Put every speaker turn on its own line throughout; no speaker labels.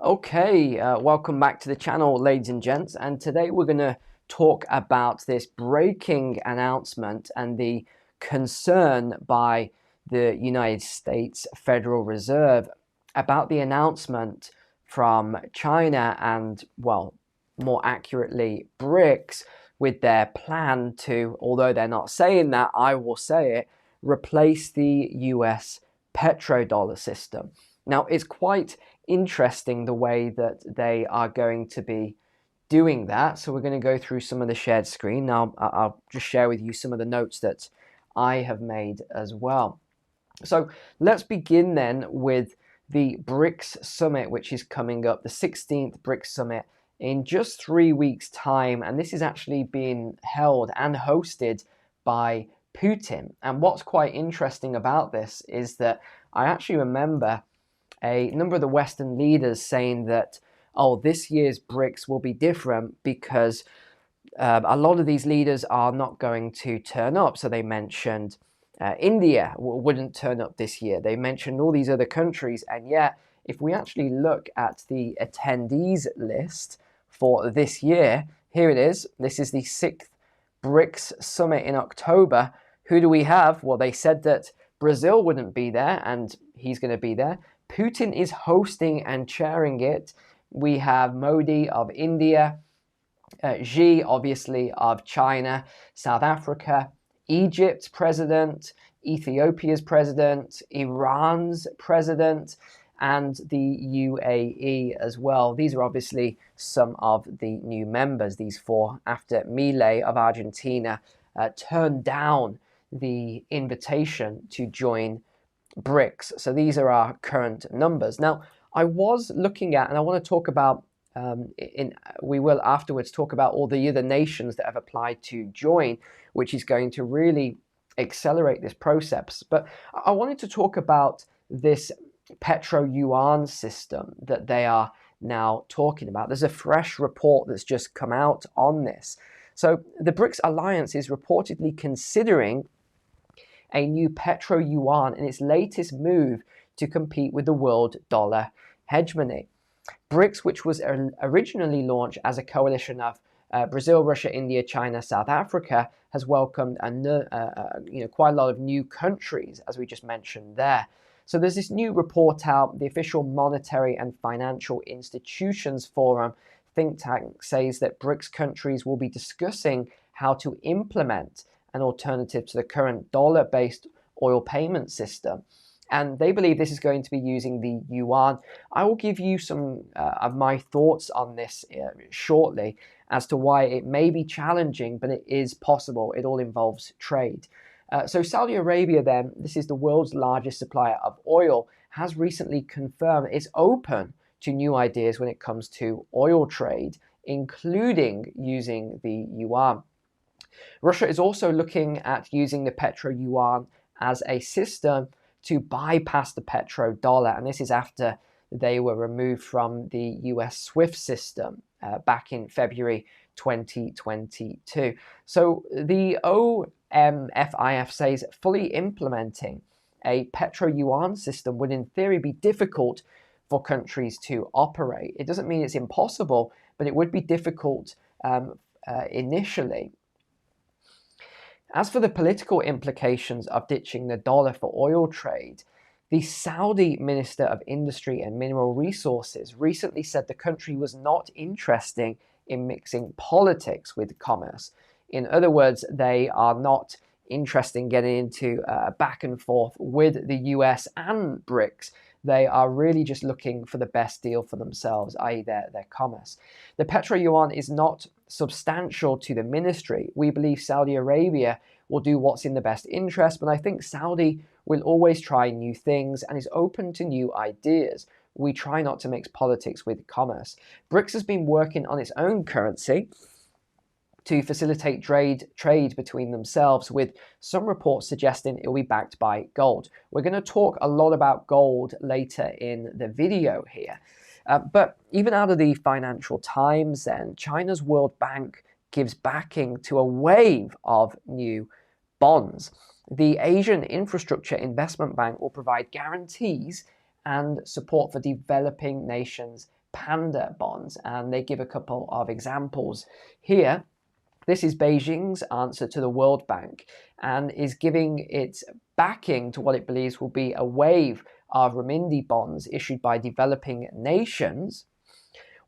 Okay, welcome back to the channel, ladies and gents, and today we're going to talk about this breaking announcement and the concern by the United States Federal Reserve about the announcement from China and, well, more accurately, BRICS, with their plan to, although they're not saying that, I will say it, replace the US petrodollar system. Now, it's quite interesting the way that they are going to be doing that. So we're going to go through some of the shared screen. Now, I'll just share with you some of the notes that I have made as well. So let's begin then with the BRICS summit, which is coming up, the 16th BRICS summit in just 3 weeks' time. And this is actually being held and hosted by Putin. And what's quite interesting about this is that I actually remember a number of the Western leaders saying that, oh, this year's BRICS will be different because a lot of these leaders are not going to turn up. So they mentioned India wouldn't turn up this year. They mentioned all these other countries. And yet, if we actually look at the attendees list for this year, here it is. This is the 6th BRICS summit in October. Who do we have? Well, they said that Brazil wouldn't be there, and he's going to be there. Putin is hosting and chairing it. We have Modi of India, Xi, obviously, of China, South Africa, Egypt's president, Ethiopia's president, Iran's president, and the UAE as well. These are obviously some of the new members, these four, after Milei of Argentina turned down the invitation to join BRICS. So these are our current numbers. Now, I was looking at, and I want to talk about, we will afterwards talk about all the other nations that have applied to join, which is going to really accelerate this process. But I wanted to talk about this Petro Yuan system that they are now talking about. There's a fresh report that's just come out on this. So the BRICS alliance is reportedly considering a new Petro Yuan in its latest move to compete with the world dollar hegemony. BRICS, which was originally launched as a coalition of Brazil, Russia, India, China, South Africa, has welcomed quite a lot of new countries, as we just mentioned there. So there's this new report out. The official Monetary and Financial Institutions Forum think tank says that BRICS countries will be discussing how to implement an alternative to the current dollar-based oil payment system. And they believe this is going to be using the yuan. I will give you some of my thoughts on this shortly as to why it may be challenging, but it is possible. It all involves trade. So Saudi Arabia then, this is the world's largest supplier of oil, has recently confirmed it's open to new ideas when it comes to oil trade, including using the yuan. Russia is also looking at using the Petro Yuan as a system to bypass the petrodollar, and this is after they were removed from the US SWIFT system back in February 2022. So the OMFIF says fully implementing a Petro Yuan system would in theory be difficult for countries to operate. It doesn't mean it's impossible, but it would be difficult initially. As for the political implications of ditching the dollar for oil trade, the Saudi Minister of Industry and Mineral Resources recently said the country was not interested in mixing politics with commerce. In other words, they are not interested in getting into back and forth with the US and BRICS. They are really just looking for the best deal for themselves, i.e. their commerce. The Petro Yuan is not substantial to the ministry. We believe Saudi Arabia will do what's in the best interest, but I think Saudi will always try new things and is open to new ideas. We try not to mix politics with commerce. BRICS has been working on its own currency to facilitate trade between themselves, with some reports suggesting it will be backed by gold. We're going to talk a lot about gold later in the video here. But even out of the Financial Times, then, China's World Bank gives backing to a wave of new bonds. The Asian Infrastructure Investment Bank will provide guarantees and support for developing nations' panda bonds, and they give a couple of examples here. This is Beijing's answer to the World Bank and is giving its backing to what it believes will be a wave of renminbi bonds issued by developing nations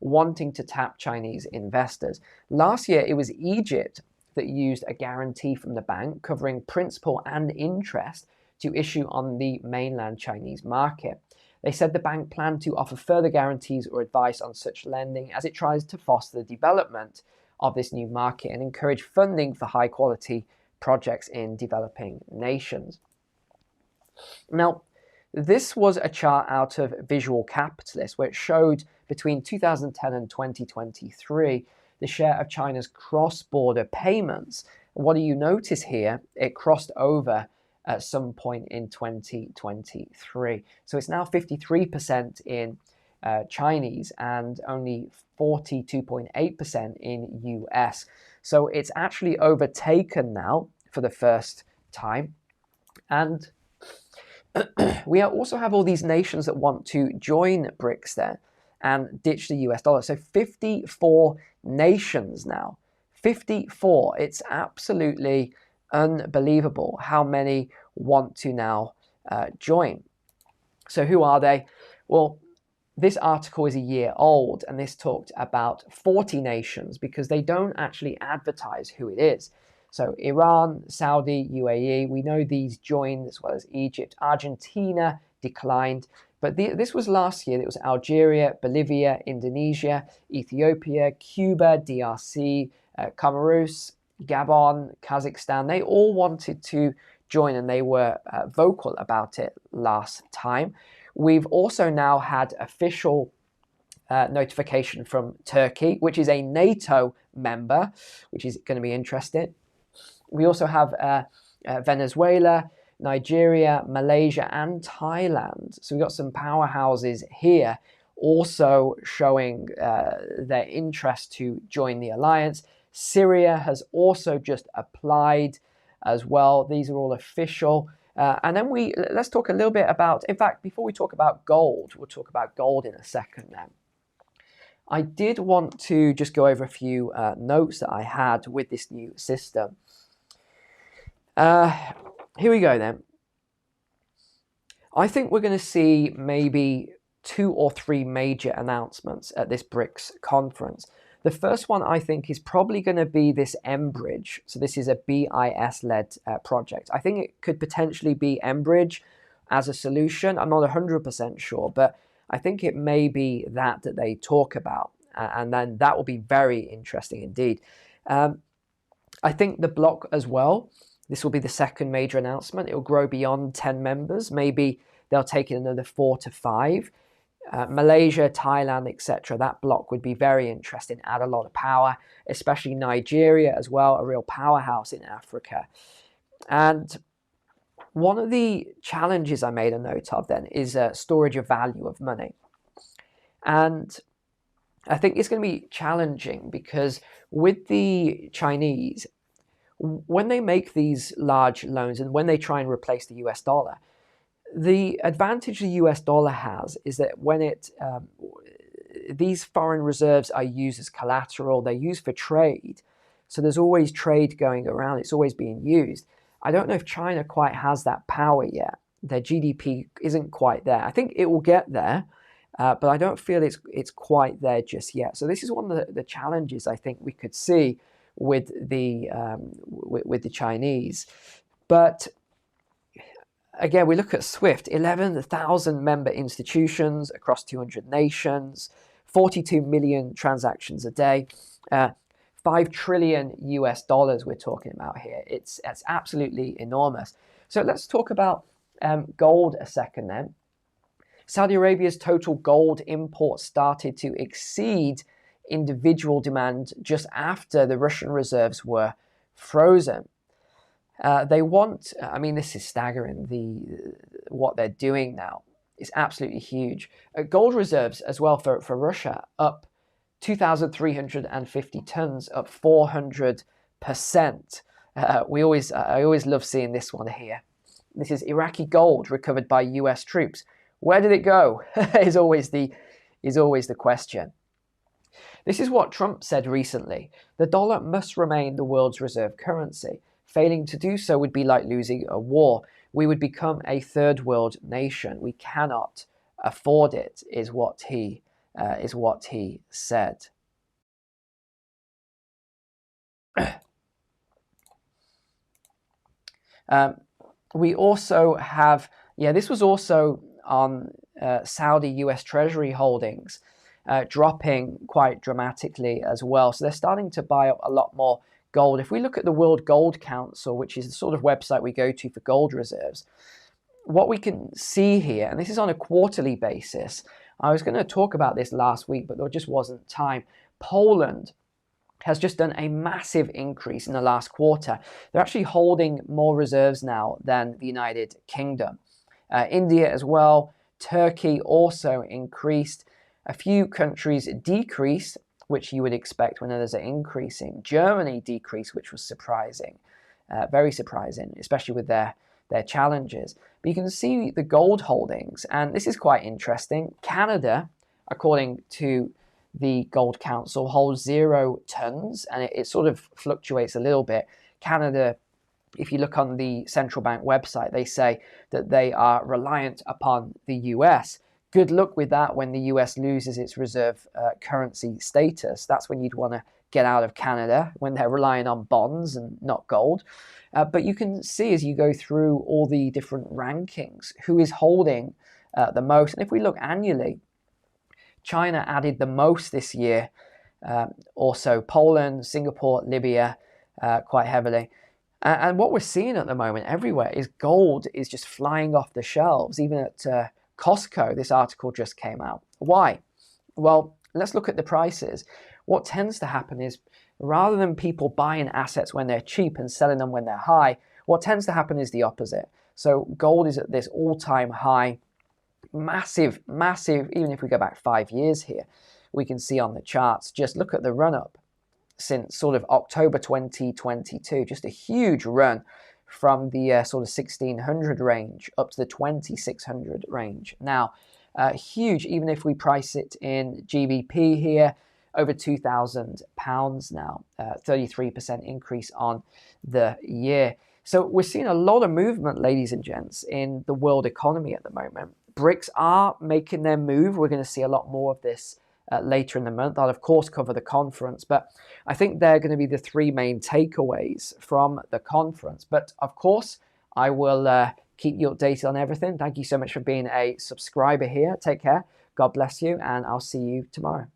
wanting to tap Chinese investors. Last year, it was Egypt that used a guarantee from the bank covering principal and interest to issue on the mainland Chinese market. They said the bank planned to offer further guarantees or advice on such lending as it tries to foster the development of this new market and encourage funding for high quality projects in developing nations. Now, this was a chart out of Visual Capitalist where it showed between 2010 and 2023 the share of China's cross-border payments. What do you notice here? It crossed over at some point in 2023. So it's now 53% in Chinese and only 42.8% in US. So it's actually overtaken now for the first time. And we also have all these nations that want to join BRICS there and ditch the US dollar. So 54 nations now. 54. It's absolutely unbelievable how many want to now join. So who are they? Well, this article is a year old, and this talked about 40 nations because they don't actually advertise who it is. So Iran, Saudi, UAE, we know these joined, as well as Egypt. Argentina declined, but this was last year. It was Algeria, Bolivia, Indonesia, Ethiopia, Cuba, DRC, Comoros, Gabon, Kazakhstan. They all wanted to join, and they were vocal about it last time. We've also now had official notification from Turkey, which is a NATO member, which is going to be interesting. We also have Venezuela, Nigeria, Malaysia, and Thailand. So we've got some powerhouses here also showing their interest to join the alliance. Syria has also just applied as well. These are all official. And then let's talk a little bit about, in fact, before we talk about gold, we'll talk about gold in a second then. I did want to just go over a few notes that I had with this new system. Here we go then. I think we're going to see maybe 2 or 3 major announcements at this BRICS conference. The first one I think is probably going to be this mBridge. So this is a BIS-led project. I think it could potentially be mBridge as a solution. I'm not 100% sure, but I think it may be that they talk about. And then that will be very interesting indeed. I think the bloc as well, this will be the second major announcement. It will grow beyond 10 members. Maybe they'll take in another 4 to 5. Malaysia, Thailand, etc. That bloc would be very interesting, add a lot of power, especially Nigeria as well, a real powerhouse in Africa. And one of the challenges I made a note of then is storage of value of money. And I think it's going to be challenging because with the Chinese, when they make these large loans and when they try and replace the US dollar, the advantage the US dollar has is that when these foreign reserves are used as collateral, they're used for trade. So there's always trade going around. It's always being used. I don't know if China quite has that power yet. Their GDP isn't quite there. I think it will get there, but I don't feel it's quite there just yet. So this is one of the challenges I think we could see with the Chinese. But again, we look at SWIFT, 11,000 member institutions across 200 nations, 42 million transactions a day, $5 trillion US we're talking about here. It's absolutely enormous. So let's talk about gold a second then. Saudi Arabia's total gold imports started to exceed individual demand just after the Russian reserves were frozen. They want, I mean, this is staggering, what they're doing now. It's absolutely huge. Gold reserves as well for Russia up 2,350 tons, up 400%. I always love seeing this one here. This is Iraqi gold recovered by US troops. Where did it go? Is always the is always the question. This is what Trump said recently. The dollar must remain the world's reserve currency. Failing to do so would be like losing a war. We would become a third world nation. We cannot afford it, is what he said. We also have, this was also on Saudi US Treasury holdings dropping quite dramatically as well. So they're starting to buy up a lot more gold. If we look at the World Gold Council, which is the sort of website we go to for gold reserves, what we can see here, and this is on a quarterly basis, I was going to talk about this last week, but there just wasn't time. Poland has just done a massive increase in the last quarter. They're actually holding more reserves now than the United Kingdom. India as well. Turkey also increased. A few countries decreased, which you would expect when others are increasing. Germany decreased, which was surprising, very surprising, especially with their challenges. But you can see the gold holdings, and this is quite interesting. Canada, according to the Gold Council, holds 0 tons, and it sort of fluctuates a little bit. Canada, if you look on the central bank website, they say that they are reliant upon the US. Good luck with that when the US loses its reserve currency status. That's when you'd want to get out of Canada, when they're relying on bonds and not gold. But you can see as you go through all the different rankings who is holding the most. And if we look annually, China added the most this year. Also Poland, Singapore, Libya, quite heavily. And what we're seeing at the moment everywhere is gold is just flying off the shelves. Even at Costco, this article just came out. Why? Well, let's look at the prices. What tends to happen is rather than people buying assets when they're cheap and selling them when they're high, what tends to happen is the opposite. So gold is at this all-time high, massive, even if we go back 5 years here, we can see on the charts, just look at the run-up since sort of October 2022, just a huge run from the sort of 1600 range up to the 2600 range. Now, huge, even if we price it in GBP here, over £2,000 now, 33% increase on the year. So we're seeing a lot of movement, ladies and gents, in the world economy at the moment. BRICS are making their move. We're going to see a lot more of this later in the month. I'll, of course, cover the conference, but I think they're going to be the 3 main takeaways from the conference. But, of course, I will keep you updated on everything. Thank you so much for being a subscriber here. Take care. God bless you, and I'll see you tomorrow.